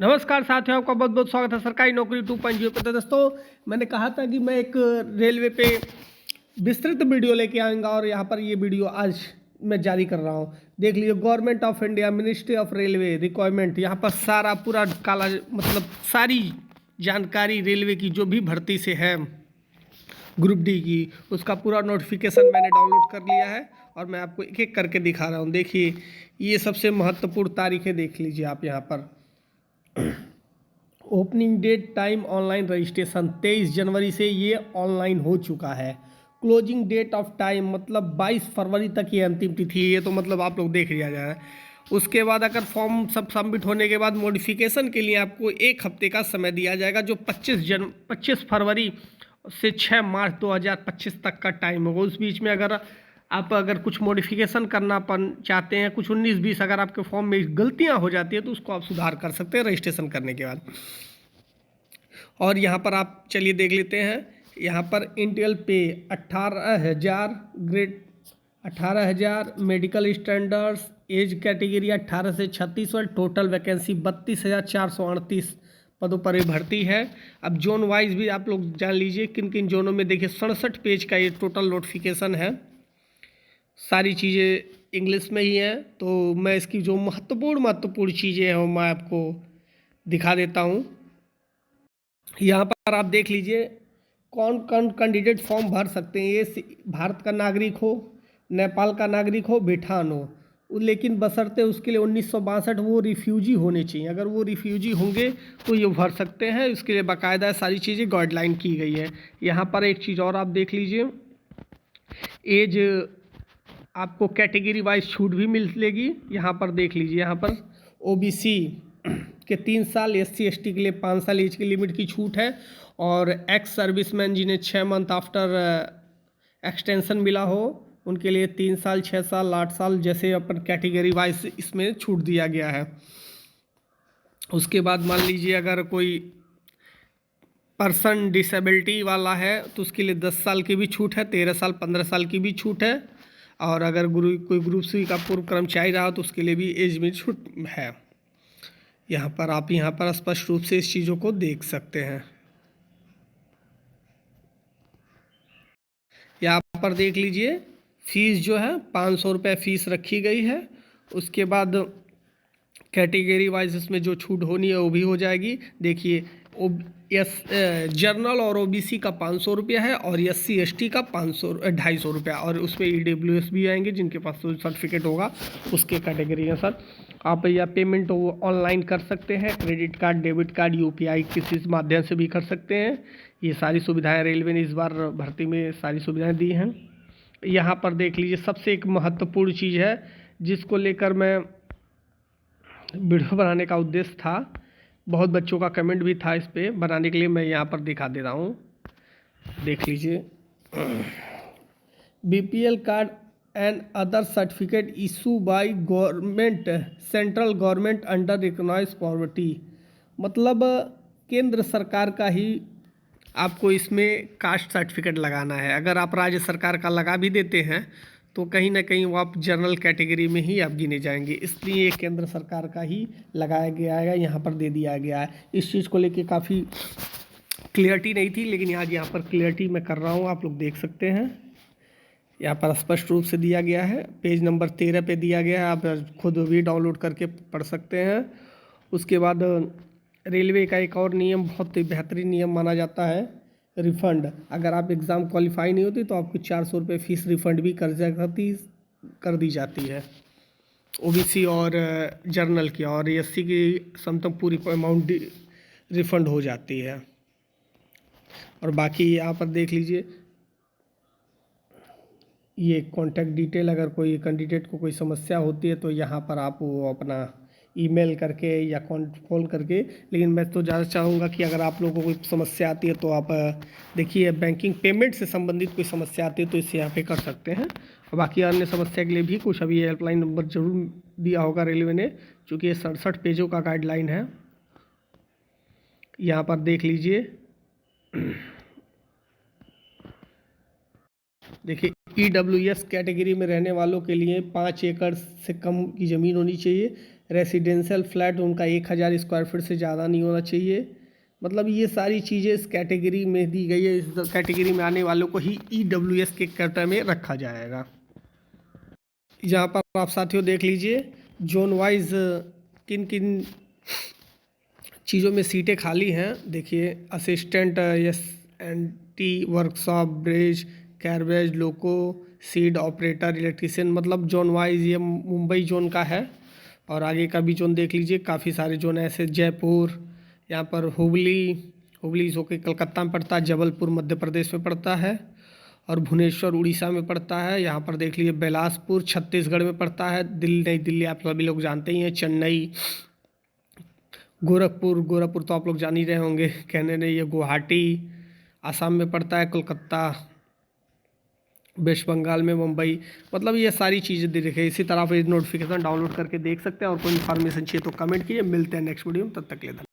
नमस्कार साथियों, आपका बहुत बहुत स्वागत है सरकारी नौकरी 2.0 पे। तो दोस्तों, मैंने कहा था कि मैं एक रेलवे पे विस्तृत वीडियो लेके आऊँगा और यहाँ पर ये वीडियो आज मैं जारी कर रहा हूँ। देख लीजिए, government of India, ministry of railway requirement. यहाँ पर सारा पूरा काला मतलब सारी जानकारी रेलवे की जो भी भर्ती से है ग्रुप डी की, उसका पूरा नोटिफिकेशन मैंने डाउनलोड कर लिया है और मैं आपको एक एक करके दिखा रहा हूँ। देखिए, ये सबसे महत्वपूर्ण तारीखें देख लीजिए आप यहाँ पर। Opening date time online registration 23 जनवरी से ये ऑनलाइन हो चुका है। क्लोजिंग डेट ऑफ टाइम मतलब 22 फरवरी तक ये अंतिम तिथि है। ये तो मतलब आप लोग देख लिया जा रहा है। उसके बाद अगर फॉर्म सब सबमिट होने के बाद मॉडिफिकेशन के लिए आपको एक हफ्ते का समय दिया जाएगा, जो 25 फरवरी से 6 मार्च 2025 तक का टाइम होगा। उस बीच में अगर आप कुछ मॉडिफिकेशन करना चाहते हैं, कुछ 19-20 अगर आपके फॉर्म में गलतियां हो जाती है तो उसको आप सुधार कर सकते हैं रजिस्ट्रेशन करने के बाद। और यहाँ पर आप चलिए देख लेते हैं। यहाँ पर initial pay 18,000, grade 18,000, medical standards, age category 18 से 36 वर्ष, टोटल वैकेंसी 32,438 पदों पर ये भर्ती है। अब जोन वाइज भी आप लोग जान लीजिए किन किन जोनों में। देखिए, 67 पेज का ये टोटल नोटिफिकेशन है। सारी चीज़ें इंग्लिश में ही हैं, तो मैं इसकी जो महत्वपूर्ण चीज़ें हैं वो मैं आपको दिखा देता हूँ। यहाँ पर आप देख लीजिए कौन कौन कैंडिडेट फॉर्म भर सकते हैं। ये भारत का नागरिक हो, नेपाल का नागरिक हो, बेठान हो, लेकिन बशर्ते उसके लिए 1962 वो रिफ्यूजी होने चाहिए। अगर वो रिफ्यूजी होंगे तो ये भर सकते हैं। इसके लिए बाकायदा सारी चीज़ें गाइडलाइन की गई है। यहाँ पर एक चीज़ और आप देख लीजिए, एज आपको कैटेगरी वाइज छूट भी मिलेगी। यहाँ पर देख लीजिए, यहाँ पर ओबीसी के 3 साल, एससी एसटी के लिए 5 साल एज की लिमिट की छूट है। और एक्स सर्विसमैन जिन्हें 6 मंथ आफ्टर एक्सटेंशन मिला हो, उनके लिए 3 साल, 6 साल, 8 साल जैसे अपन कैटेगरी वाइज इसमें छूट दिया गया है। उसके बाद मान लीजिए अगर कोई पर्सन डिसेबिलिटी वाला है तो उसके लिए 10 साल की भी छूट है, 13 साल, 15 साल की भी छूट है। और अगर कोई ग्रुप सी का पूर्व कर्मचारी रहा तो उसके लिए भी एज में छूट है। यहाँ पर आप स्पष्ट रूप से इस चीज़ों को देख सकते हैं। यहाँ पर देख लीजिए, फीस जो है 500 रुपये फीस रखी गई है। उसके बाद कैटेगरी वाइज इसमें जो छूट होनी है वो भी हो जाएगी। देखिए, जर्नल और ओबीसी का 500 रुपया है और एससी एसटी का 250 रुपया, और उसमें ईडब्ल्यूएस भी आएंगे जिनके पास सर्टिफिकेट होगा उसके कैटेगरी है। सर, आप या पेमेंट वो ऑनलाइन कर सकते हैं, credit card, debit card, UPI किसी माध्यम से भी कर सकते हैं। ये सारी सुविधाएं रेलवे ने इस बार भर्ती में सारी सुविधाएं दी हैं। यहाँ पर देख लीजिए, सबसे एक महत्वपूर्ण चीज़ है जिसको लेकर मैं वीडियो बनाने का उद्देश्य था, बहुत बच्चों का कमेंट भी था इस पे बनाने के लिए, मैं यहाँ पर दिखा दे रहा हूँ। देख लीजिए, BPL card and other certificate issue by government, central government under recognised poverty. मतलब केंद्र सरकार का ही आपको इसमें कास्ट सर्टिफिकेट लगाना है। अगर आप राज्य सरकार का लगा भी देते हैं तो कहीं ना कहीं वो आप जनरल कैटेगरी में ही आप गिने जाएंगे, इसलिए ये केंद्र सरकार का ही लगाया गया है, यहाँ पर दे दिया गया है। इस चीज़ को लेके काफ़ी क्लियरिटी नहीं थी, लेकिन आज यहाँ पर क्लियरिटी मैं कर रहा हूँ, आप लोग देख सकते हैं। यहाँ पर स्पष्ट रूप से दिया गया है, पेज नंबर 13 पे दिया गया है, आप खुद भी डाउनलोड करके पढ़ सकते हैं। उसके बाद रेलवे का एक और नियम बहुत ही बेहतरीन नियम माना जाता है, रिफ़ंड। अगर आप एग्ज़ाम क्वालिफाई नहीं होती तो आपको 400 रुपये फ़ीस रिफ़ंड भी कर दी जाती है, ओबीसी और जर्नल की। और एससी की समतम पूरी अमाउंट रिफ़ंड हो जाती है। और बाकी यहाँ पर देख लीजिए, ये कॉन्टैक्ट डिटेल, अगर कोई कैंडिडेट को कोई समस्या होती है तो यहाँ पर आप वो अपना ईमेल करके या कॉल करके, लेकिन मैं तो ज़्यादा चाहूँगा कि अगर आप लोगों को कोई समस्या आती है तो आप देखिए, बैंकिंग पेमेंट से संबंधित कोई समस्या आती है तो इसे यहाँ पे कर सकते हैं। और बाकी अन्य समस्या के लिए भी कुछ अभी हेल्पलाइन नंबर जरूर दिया होगा रेलवे ने, चूँकि ये 67 पेजों का गाइडलाइन है। यहाँ पर देख लीजिए, देखिए, ईडब्ल्यूएस कैटेगरी में रहने वालों के लिए 5 एकड़ से कम की ज़मीन होनी चाहिए। रेसिडेंशियल फ्लैट उनका 1000 स्क्वायर फीट से ज़्यादा नहीं होना चाहिए। मतलब ये सारी चीज़ें इस कैटेगरी में दी गई है। इस कैटेगरी में आने वालों को ही EWS के कैटेगरी में रखा जाएगा। यहाँ पर आप साथियों देख लीजिए जोन वाइज किन किन चीज़ों में सीटें खाली हैं। देखिए असिस्टेंट SNT वर्कशॉप ब्रिज कैरबेज लोको सीड ऑपरेटर इलेक्ट्रीशियन, मतलब जोन वाइज ये मुंबई जोन का है। और आगे का भी जोन देख लीजिए, काफ़ी सारे जोन ऐसे जयपुर, यहाँ पर हुबली जो कि कलकत्ता में पड़ता है, जबलपुर मध्य प्रदेश में पड़ता है, और भुवनेश्वर उड़ीसा में पड़ता है। यहाँ पर देख लीजिए बिलासपुर छत्तीसगढ़ में पड़ता है। दिल्ली नई दिल्ली आप सभी लोग जानते ही हैं। चेन्नई, गोरखपुर तो आप लोग जान ही रहे होंगे, कहने नहीं, ये गुवाहाटी आसाम में पड़ता है। कोलकाता वेस्ट बंगाल में, मुंबई, मतलब ये सारी चीज़ें दे रखी है। इसी तरह आप ये नोटिफिकेशन डाउनलोड करके देख सकते हैं। और कोई इन्फॉर्मेशन चाहिए तो कमेंट कीजिए। मिलते हैं नेक्स्ट वीडियो में, तब तक के लिए।